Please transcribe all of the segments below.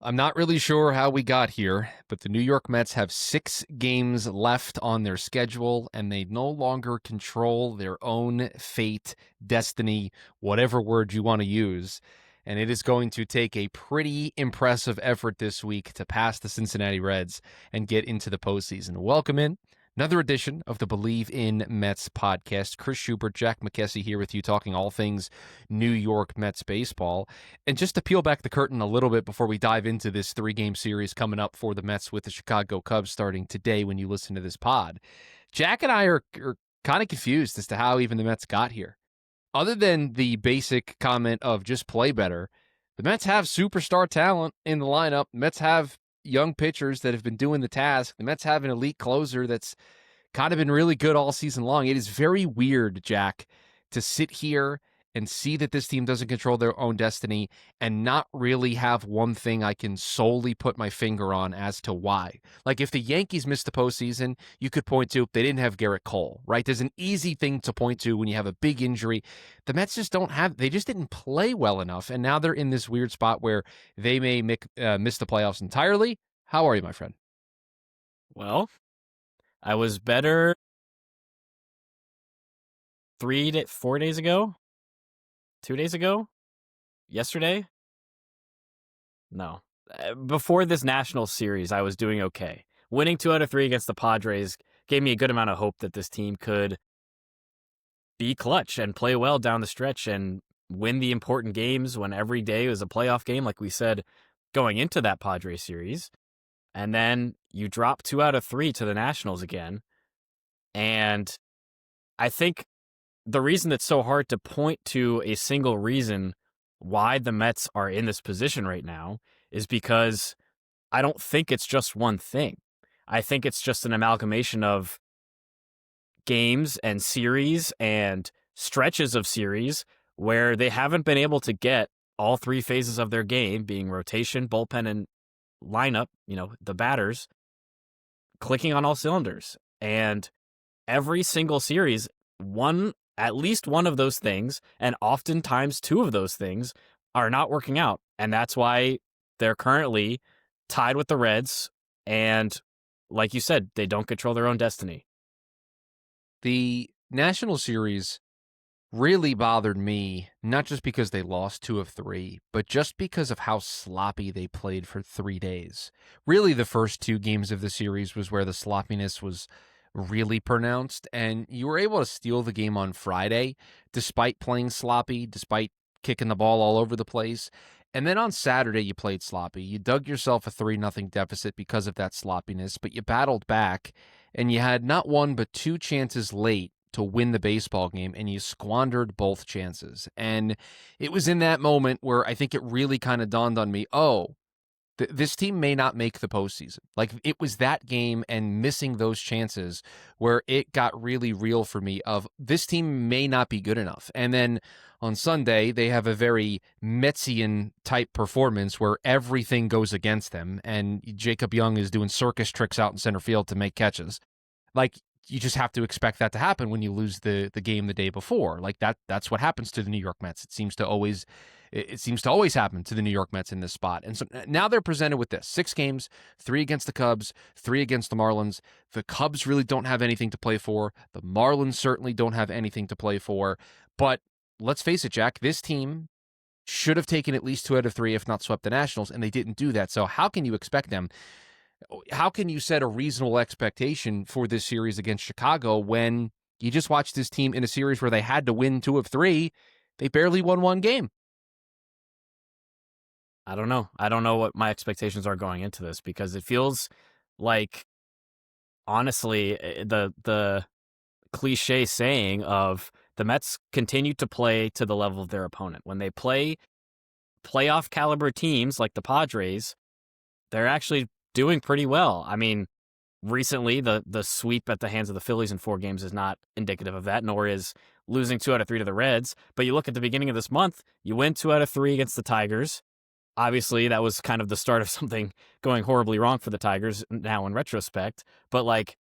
I'm not really sure how we got here, but the New York Mets have 6 games left on their schedule, and they no longer control their own fate, destiny, whatever word you want to use. And it is going to take a pretty impressive effort this week to pass the Cincinnati Reds and get into the postseason. Welcome in. Another edition of the Bleav in Mets podcast. Chris Schubert, Jack McKessie here with you talking all things New York Mets baseball. And just to peel back the curtain a little bit before we dive into this 3-game series coming up for the Mets with the Chicago Cubs starting today when you listen to this pod, Jack and I are kind of confused as to how even the Mets got here. Other than the basic comment of just play better, the Mets have superstar talent in the lineup. The Mets have young pitchers that have been doing the task. The Mets have an elite closer that's kind of been really good all season long. It is very weird, Jack, to sit here and see that this team doesn't control their own destiny and not really have one thing I can solely put my finger on as to why. Like if the Yankees missed the postseason, you could point to they didn't have Garrett Cole, right? There's an easy thing to point to when you have a big injury. The Mets just they just didn't play well enough, and now they're in this weird spot where they may miss the playoffs entirely. How are you, my friend? Well, I was better 4 days ago. 2 days ago? Yesterday? No. Before this national series, I was doing okay. Winning 2 out of 3 against the Padres gave me a good amount of hope that this team could be clutch and play well down the stretch and win the important games when every day was a playoff game, like we said, going into that Padres series. And then you drop 2 out of 3 to the Nationals again. And I think the reason it's so hard to point to a single reason why the Mets are in this position right now is because I don't think it's just one thing. I think it's just an amalgamation of games and series and stretches of series where they haven't been able to get all 3 phases of their game, being rotation, bullpen, and lineup, the batters, clicking on all cylinders. And every single series, at least one of those things, and oftentimes 2 of those things, are not working out. And that's why they're currently tied with the Reds. And like you said, they don't control their own destiny. The National Series really bothered me, not just because they lost 2 of 3, but just because of how sloppy they played for 3 days. Really, the first 2 games of the series was where the sloppiness was really pronounced, and you were able to steal the game on Friday despite playing sloppy, despite kicking the ball all over the place. And then on Saturday, you played sloppy. You dug yourself a 3-0 deficit because of that sloppiness, but you battled back, and you had not 1 but 2 chances late to win the baseball game, and you squandered both chances. And it was in that moment where I think it really kind of dawned on me, this team may not make the postseason. Like, it was that game and missing those chances where it got really real for me of this team may not be good enough. And then on Sunday, they have a very Metsian type performance where everything goes against them, and Jacob Young is doing circus tricks out in center field to make catches. Like, you just have to expect that to happen when you lose the game the day before. Like that's what happens to the New York Mets. It seems to always happen to the New York Mets in this spot. And so now they're presented with this: 6 games, 3 against the Cubs, 3 against the Marlins. The Cubs really don't have anything to play for. The Marlins certainly don't have anything to play for. But let's face it, Jack, this team should have taken at least 2 out of 3, if not swept the Nationals, and they didn't do that. So how can you expect them? How can you set a reasonable expectation for this series against Chicago when you just watched this team in a series where they had to win 2 of 3? They barely won 1 game. I don't know. I don't know what my expectations are going into this, because it feels like, honestly, the cliche saying of the Mets continue to play to the level of their opponent. When they play playoff caliber teams like the Padres, they're actually doing pretty well. I mean, recently the sweep at the hands of the Phillies in 4 games is not indicative of that, nor is losing 2 out of 3 to the Reds. But you look at the beginning of this month, you win 2 out of 3 against the Tigers. Obviously, that was kind of the start of something going horribly wrong for the Tigers now in retrospect. But like,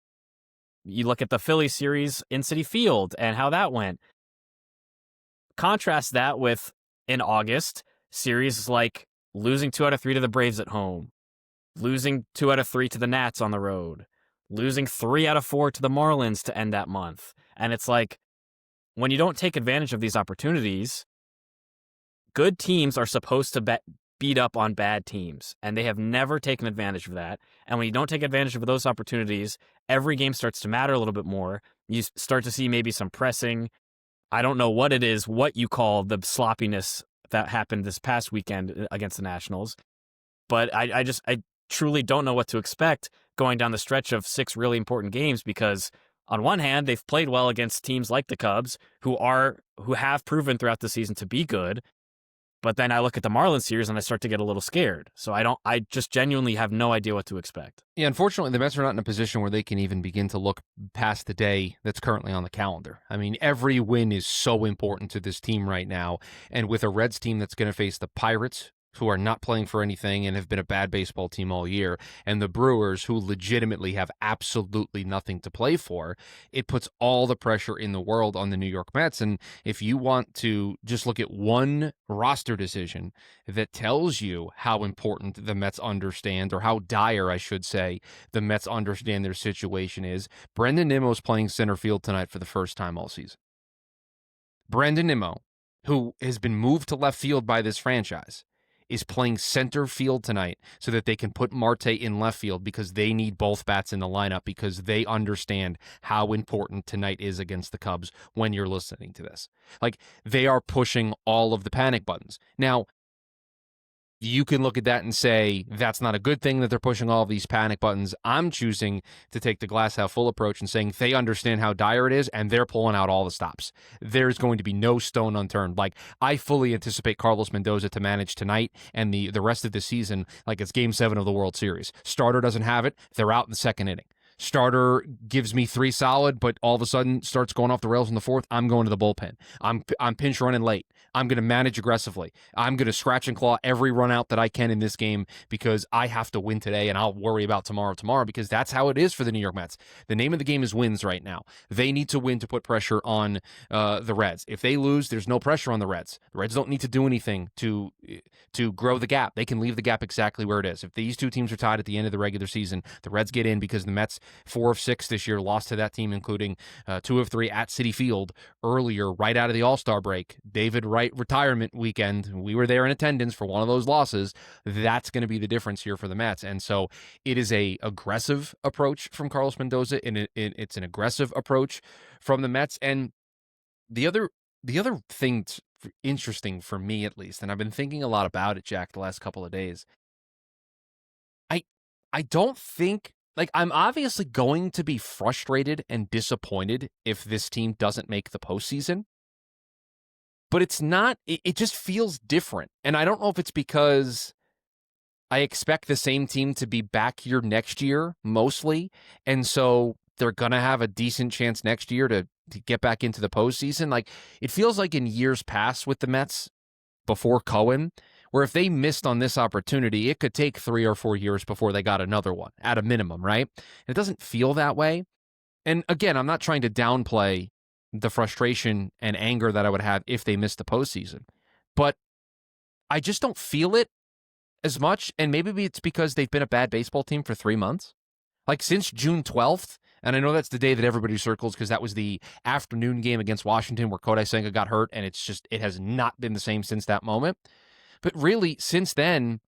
you look at the Philly series in Citi Field and how that went. Contrast that with, in August, series like losing 2 out of 3 to the Braves at home, losing 2 out of 3 to the Nats on the road, losing 3 out of 4 to the Marlins to end that month. And it's like, when you don't take advantage of these opportunities, good teams are supposed to beat up on bad teams, and they have never taken advantage of that. And when you don't take advantage of those opportunities, every game starts to matter a little bit more. You start to see maybe some pressing. I don't know what it is, what you call the sloppiness that happened this past weekend against the Nationals, but I truly don't know what to expect going down the stretch of 6 really important games, because on one hand, they've played well against teams like the Cubs, who have proven throughout the season to be good. But then I look at the Marlins series and I start to get a little scared. So I just genuinely have no idea what to expect. Yeah, unfortunately, the Mets are not in a position where they can even begin to look past the day that's currently on the calendar. I mean, every win is so important to this team right now. And with a Reds team that's going to face the Pirates, who are not playing for anything and have been a bad baseball team all year, and the Brewers, who legitimately have absolutely nothing to play for, it puts all the pressure in the world on the New York Mets. And if you want to just look at one roster decision that tells you how important the Mets understand, or how dire, I should say, the Mets understand their situation is, Brendan Nimmo's playing center field tonight for the first time all season. Brendan Nimmo, who has been moved to left field by this franchise, is playing center field tonight so that they can put Marte in left field, because they need both bats in the lineup, because they understand how important tonight is against the Cubs when you're listening to this. Like, they are pushing all of the panic buttons. Now, you can look at that and say that's not a good thing that they're pushing all of these panic buttons. I'm choosing to take the glass half full approach and saying they understand how dire it is, and they're pulling out all the stops. There's going to be no stone unturned. Like, I fully anticipate Carlos Mendoza to manage tonight and the rest of the season like it's Game 7 of the World Series. Starter doesn't have it. They're out in the second inning. Starter gives me 3 solid, but all of a sudden starts going off the rails in the fourth. I'm going to the bullpen. I'm pinch running late. I'm going to manage aggressively. I'm going to scratch and claw every run out that I can in this game, because I have to win today, and I'll worry about tomorrow, because that's how it is for the New York Mets. The name of the game is wins right now. They need to win to put pressure on the Reds. If they lose, there's no pressure on the Reds. The Reds don't need to do anything to grow the gap. They can leave the gap exactly where it is. If these two teams are tied at the end of the regular season, the Reds get in, because the Mets, 4 of 6 this year, lost to that team, including 2 of 3 at Citi Field earlier, right out of the All-Star break. David Wright retirement weekend. We were there in attendance for one of those losses. That's going to be the difference here for the Mets. And so it is a aggressive approach from Carlos Mendoza, and it's an aggressive approach from the Mets. And the other thing that's interesting for me, at least, and I've been thinking a lot about it, Jack, the last couple of days, I don't think, like, I'm obviously going to be frustrated and disappointed if this team doesn't make the postseason, but it's not, it just feels different. And I don't know if it's because I expect the same team to be back here next year, mostly, and so they're going to have a decent chance next year to get back into the postseason. Like, it feels like in years past with the Mets, before Cohen, where if they missed on this opportunity, it could take 3 or 4 years before they got another one, at a minimum, right? It doesn't feel that way. And again, I'm not trying to downplay the frustration and anger that I would have if they missed the postseason, but I just don't feel it as much. And maybe it's because they've been a bad baseball team for 3 months. Like, since June 12th, and I know that's the day that everybody circles because that was the afternoon game against Washington where Kodai Senga got hurt, and it has not been the same since that moment. But really, since then,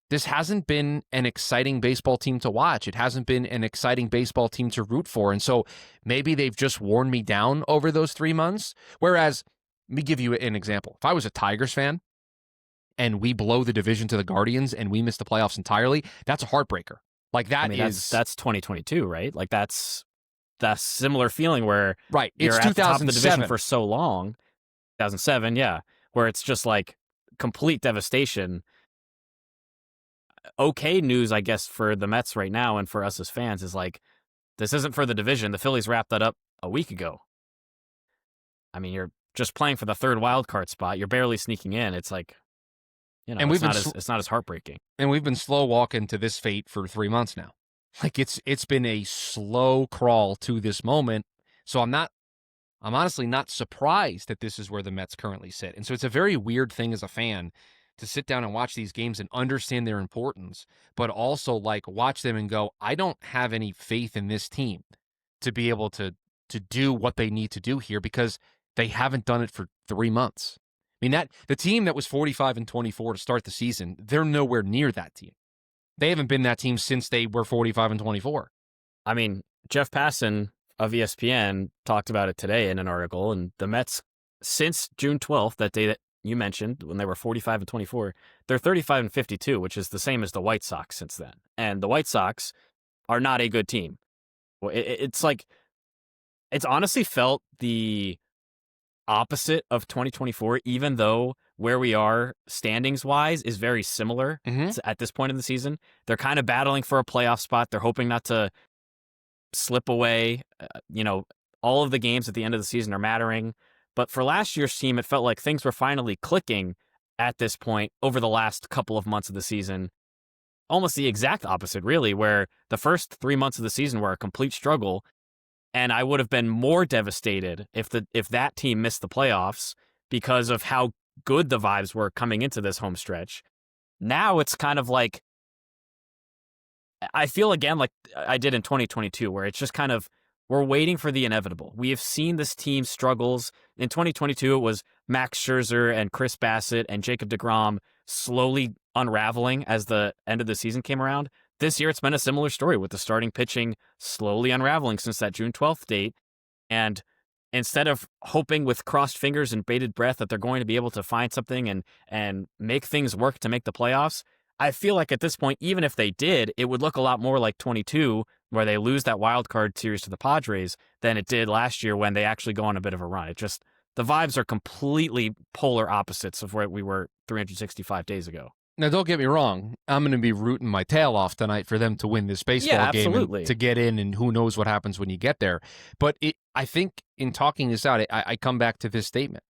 this hasn't been an exciting baseball team to watch. It hasn't been an exciting baseball team to root for. And so maybe they've just worn me down over those 3 months. Whereas, let me give you an example. If I was a Tigers fan and we blow the division to the Guardians and we miss the playoffs entirely, that's a heartbreaker. Like, that's 2022, right? Like, that's similar feeling where right. You're it's at the top of the 2007 division for so long. 2007, yeah, where it's just like complete devastation. Okay news, I guess, for the Mets right now and for us as fans is like, this isn't for the division. The Phillies wrapped that up a week ago. I mean, you're just playing for the 3rd wild card spot. You're barely sneaking in. It's like, and it's not as heartbreaking. And we've been slow walking to this fate for 3 months now. Like, it's been a slow crawl to this moment. So I'm honestly not surprised that this is where the Mets currently sit. And so it's a very weird thing as a fan to sit down and watch these games and understand their importance, but also like watch them and go, I don't have any faith in this team to be able to do what they need to do here because they haven't done it for 3 months. I mean, that the team that was 45-24 to start the season, they're nowhere near that team. They haven't been that team since they were 45-24. I mean, Jeff Passan of ESPN talked about it today in an article, and the Mets, since June 12th, that day that you mentioned, when they were 45-24, they're 35-52, which is the same as the White Sox since then. And the White Sox are not a good team. Well, it's like, it's honestly felt the opposite of 2024, even though where we are standings wise is very similar at this point in the season. They're kind of battling for a playoff spot. They're hoping not to slip away. All of the games at the end of the season are mattering. But for last year's team, it felt like things were finally clicking at this point over the last couple of months of the season. Almost the exact opposite, really, where the first 3 months of the season were a complete struggle. And I would have been more devastated if that team missed the playoffs because of how good the vibes were coming into this home stretch. Now it's kind of like, I feel again like I did in 2022, where it's just kind of, we're waiting for the inevitable. We have seen this team struggles. In 2022, it was Max Scherzer and Chris Bassett and Jacob deGrom slowly unraveling as the end of the season came around. This year, it's been a similar story with the starting pitching slowly unraveling since that June 12th date. And instead of hoping with crossed fingers and bated breath that they're going to be able to find something and make things work to make the playoffs, I feel like at this point, even if they did, it would look a lot more like 22, where they lose that wild card series to the Padres, than it did last year when they actually go on a bit of a run. It just, the vibes are completely polar opposites of where we were 365 days ago. Now, don't get me wrong. I'm going to be rooting my tail off tonight for them to win this baseball game and to get in, and who knows what happens when you get there. But I think in talking this out, I come back to this statement.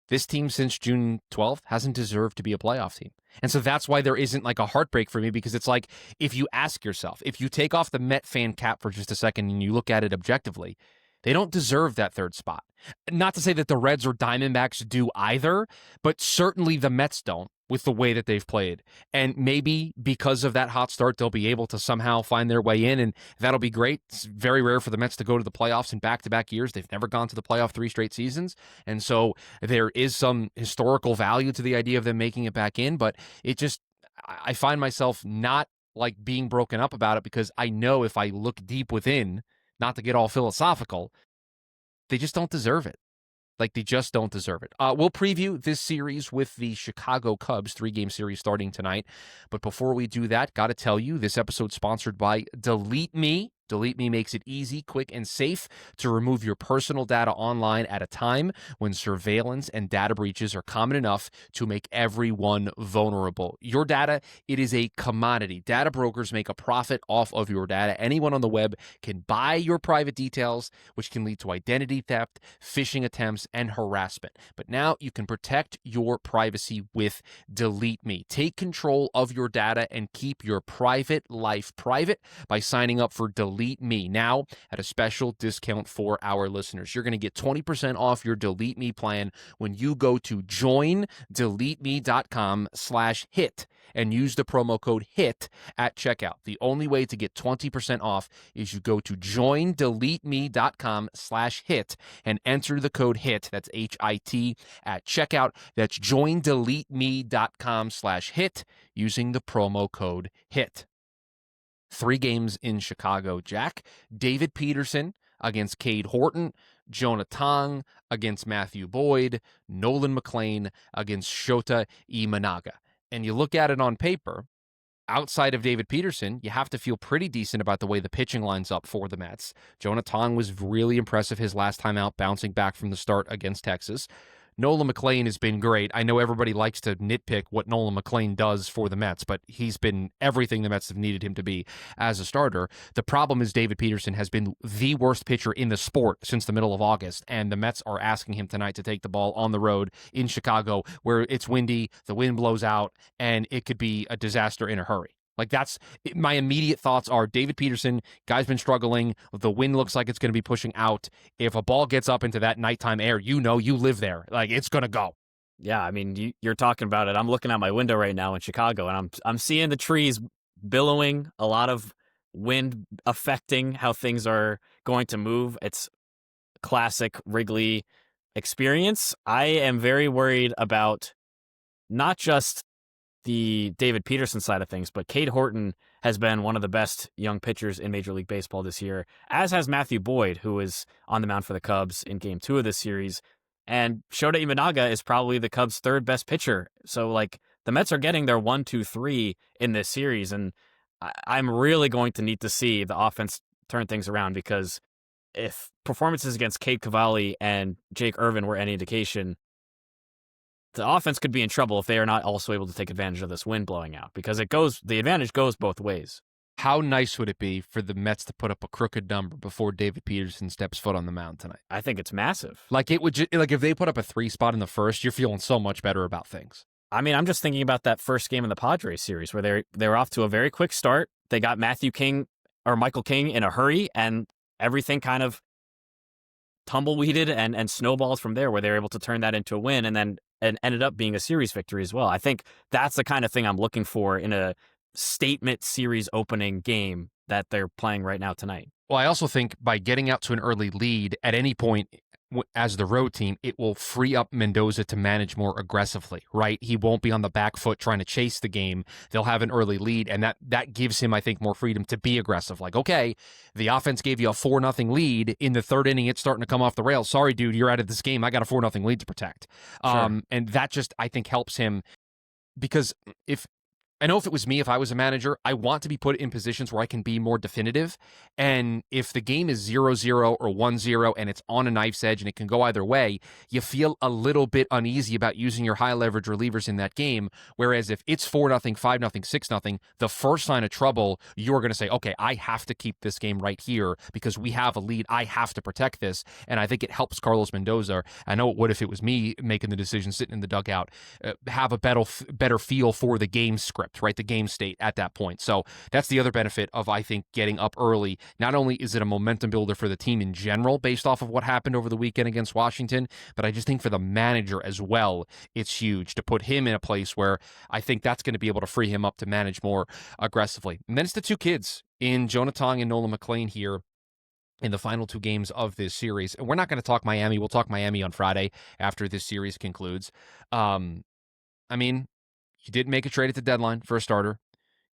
This team since June 12th hasn't deserved to be a playoff team. And so that's why there isn't like a heartbreak for me, because it's like, if you ask yourself, if you take off the Met fan cap for just a second and you look at it objectively, they don't deserve that third spot. Not to say that the Reds or Diamondbacks do either, but certainly the Mets don't, with the way that they've played. And maybe because of that hot start, they'll be able to somehow find their way in, and that'll be great. It's very rare for the Mets to go to the playoffs in back-to-back years. They've never gone to the playoff 3 straight seasons, and so there is some historical value to the idea of them making it back in, but it just, I find myself not like being broken up about it, because I know if I look deep within, not to get all philosophical, they just don't deserve it. Like, they just don't deserve it. We'll preview this series with the Chicago Cubs 3-game series starting tonight. But before we do that, got to tell you, this episode's sponsored by Delete Me. Delete Me makes it easy, quick, and safe to remove your personal data online at a time when surveillance and data breaches are common enough to make everyone vulnerable. Your data, it is a commodity. Data brokers make a profit off of your data. Anyone on the web can buy your private details, which can lead to identity theft, phishing attempts, and harassment. But now you can protect your privacy with Delete Me. Take control of your data and keep your private life private by signing up for Delete Me now at a special discount for our listeners. You're going to get 20% off your Delete Me plan when you go to joindeleteme.com/hit and use the promo code HIT at checkout. The only way to get 20% off is you go to joindeleteme.com/hit and enter the code HIT, that's HIT, at checkout. That's joindeleteme.com/hit using the promo code HIT. 3 games in Chicago, Jack. David Peterson against Cade Horton, Jonah Tong against Matthew Boyd, Nolan McLean against Shota Imanaga. And you look at it on paper, outside of David Peterson, you have to feel pretty decent about the way the pitching lines up for the Mets. Jonah Tong was really impressive his last time out, bouncing back from the start against Texas. Nolan McLean has been great. I know everybody likes to nitpick what Nolan McLean does for the Mets, but he's been everything the Mets have needed him to be as a starter. The problem is David Peterson has been the worst pitcher in the sport since the middle of August, and the Mets are asking him tonight to take the ball on the road in Chicago, where it's windy, the wind blows out, and it could be a disaster in a hurry. Like, that's my immediate thoughts are David Peterson, guy's been struggling. The wind looks like it's going to be pushing out. If a ball gets up into that nighttime air, you know, you live there. Like, it's going to go. Yeah, I mean, you're talking about it. I'm looking out my window right now in Chicago, and I'm seeing the trees billowing, a lot of wind affecting how things are going to move. It's classic Wrigley experience. I am very worried about not just the David Peterson side of things, but Cade Horton has been one of the best young pitchers in Major League Baseball this year, as has Matthew Boyd, who is on the mound for the Cubs in Game 2 of this series. And Shota Imanaga is probably the Cubs' third best pitcher. So, like, the Mets are getting their 1, 2, 3 in this series. And I'm really going to need to see the offense turn things around, because if performances against Cade Cavalli and Jake Irvin were any indication, the offense could be in trouble if they are not also able to take advantage of this wind blowing out, because the advantage goes both ways. How nice would it be for the Mets to put up a crooked number before David Peterson steps foot on the mound tonight? I think it's massive. Like, it would like if they put up a 3 spot in the first, you're feeling so much better about things. I mean, I'm just thinking about that first game in the Padres series where they were off to a very quick start. They got Michael King in a hurry, and everything kind of tumbleweeded and snowballed from there, where they were able to turn that into a win, and ended up being a series victory as well. I think that's the kind of thing I'm looking for in a statement series opening game that they're playing right now tonight. Well, I also think by getting out to an early lead at any point as the road team, it will free up Mendoza to manage more aggressively, right? He won't be on the back foot trying to chase the game. They'll have an early lead, and that gives him, I think, more freedom to be aggressive. Like, okay, the offense gave you a 4-0 lead. In the third inning, it's starting to come off the rails. Sorry, dude, you're out of this game. I got a 4-0 lead to protect. Sure. And that just, I think, helps him, because I know if it was me, if I was a manager, I want to be put in positions where I can be more definitive. And if the game is 0-0 or 1-0 and it's on a knife's edge and it can go either way, you feel a little bit uneasy about using your high leverage relievers in that game. Whereas if it's 4-0, 5-0, 6-0, the first sign of trouble, you're going to say, okay, I have to keep this game right here because we have a lead. I have to protect this. And I think it helps Carlos Mendoza. I know it would if it was me making the decision, sitting in the dugout, have a better feel for the game script, right? The game state at that point. So that's the other benefit of, I think, getting up early. Not only is it a momentum builder for the team in general, based off of what happened over the weekend against Washington, but I just think for the manager as well, it's huge to put him in a place where I think that's going to be able to free him up to manage more aggressively. And then it's the two kids in Jonah Tong and Nolan McLean here in the final 2 games of this series. And we're not going to talk Miami. We'll talk Miami on Friday after this series concludes. I mean, you did make a trade at the deadline for a starter.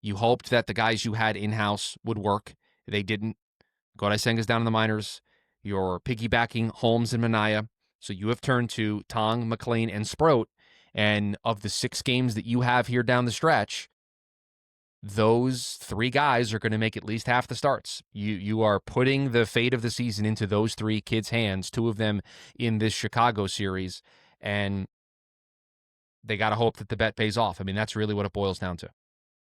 You hoped that the guys you had in-house would work. They didn't. Godai Senga's down in the minors. You're piggybacking Holmes and Minaya. So you have turned to Tong, McLean, and Sproat. And of the 6 games that you have here down the stretch, those 3 guys are going to make at least half the starts. You are putting the fate of the season into those 3 kids' hands, 2 of them in this Chicago series. And they got to hope that the bet pays off. I mean, that's really what it boils down to.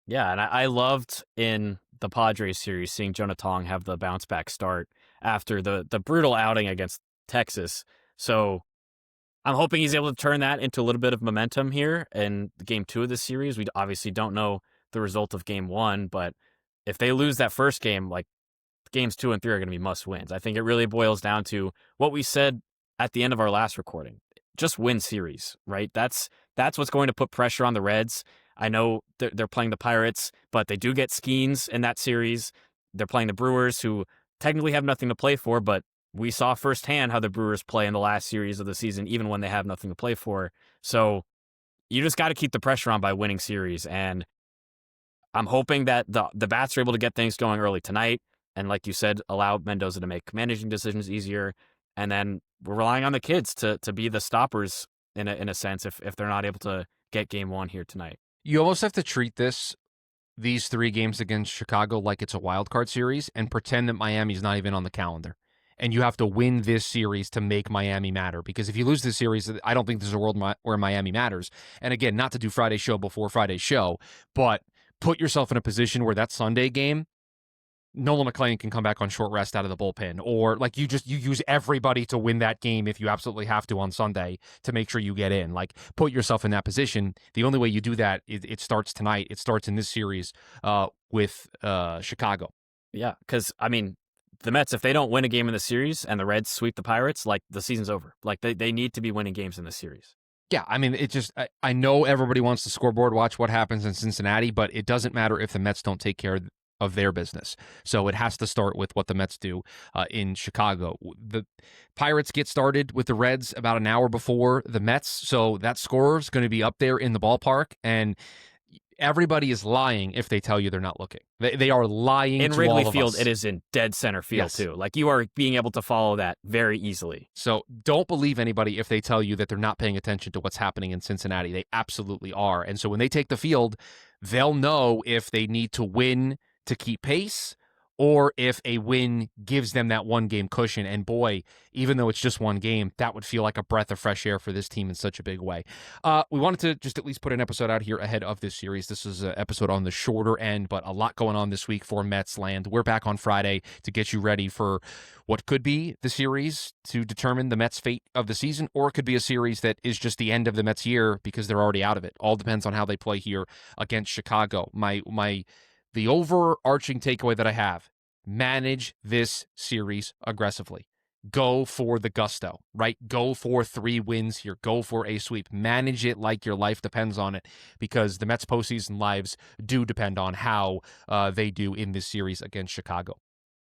Yeah, and I loved in the Padres series seeing Jonah Tong have the bounce back start after the brutal outing against Texas. So I'm hoping he's able to turn that into a little bit of momentum here in Game 2 of this series. We obviously don't know the result of Game 1, but if they lose that first game, like, Games 2 and 3 are going to be must wins. I think it really boils down to what we said at the end of our last recording. Just win series, right? That's what's going to put pressure on the Reds. I know they're playing the Pirates, but they do get Skeens in that series. They're playing the Brewers, who technically have nothing to play for, but we saw firsthand how the Brewers play in the last series of the season, even when they have nothing to play for. So you just got to keep the pressure on by winning series. And I'm hoping that the bats are able to get things going early tonight. And like you said, allow Mendoza to make managing decisions easier. And then we're relying on the kids to be the stoppers in a sense if they're not able to get Game 1 here tonight. You almost have to treat these 3 games against Chicago like it's a wild card series and pretend that Miami's not even on the calendar. And you have to win this series to make Miami matter. Because if you lose this series, I don't think there's a world where Miami matters. And again, not to do Friday's show before Friday's show, but put yourself in a position where that Sunday game, Nolan McLean can come back on short rest out of the bullpen, or like you use everybody to win that game if you absolutely have to on Sunday to make sure you get in. Like, put yourself in that position. The only way you do that, it starts tonight. It starts in this series with Chicago. Yeah, because, I mean, the Mets, if they don't win a game in the series and the Reds sweep the Pirates, like, the season's over. Like, they need to be winning games in the series. Yeah, I mean, I know everybody wants the scoreboard watch what happens in Cincinnati, but it doesn't matter if the Mets don't take care of their business. So it has to start with what the Mets do in Chicago. The Pirates get started with the Reds about an hour before the Mets, so that score is going to be up there in the ballpark, and everybody is lying if they tell you they're not looking. They are lying In to Wrigley all of Field, us. it is in dead center field, Yes. too. Like, you are being able to follow that very easily. So don't believe anybody if they tell you that they're not paying attention to what's happening in Cincinnati. They absolutely are. And so when they take the field, they'll know if they need to win to keep pace or if a win gives them that one game cushion. And boy, even though it's just one game, that would feel like a breath of fresh air for this team in such a big way. We wanted to just at least put an episode out here ahead of this series. This is an episode on the shorter end, but a lot going on this week for Mets land. We're back on Friday to get you ready for what could be the series to determine the Mets' fate of the season, or it could be a series that is just the end of the Mets' year because they're already out of it. All depends on how they play here against Chicago. The overarching takeaway that I have, manage this series aggressively. Go for the gusto, right? Go for 3 wins here. Go for a sweep. Manage it like your life depends on it because the Mets' postseason lives do depend on how they do in this series against Chicago.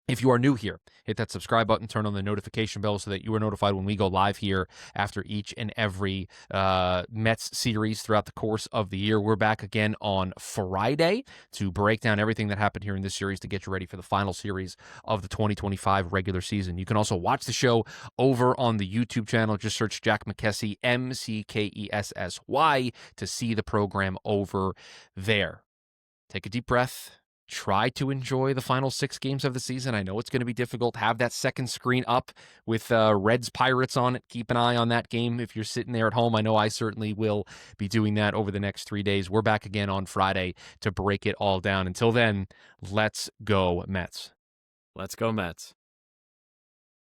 If you are new here, hit that subscribe button, turn on the notification bell so that you are notified when we go live here after each and every Mets series throughout the course of the year. We're back again on Friday to break down everything that happened here in this series to get you ready for the final series of the 2025 regular season. You can also watch the show over on the YouTube channel. Just search Jack McKessy, McKessy, to see the program over there. Take a deep breath. Try to enjoy the final 6 games of the season. I know it's going to be difficult. Have that second screen up with Reds Pirates on it. Keep an eye on that game if you're sitting there at home. I know I certainly will be doing that over the next 3 days. We're back again on Friday to break it all down. Until then, let's go Mets. Let's go, Mets.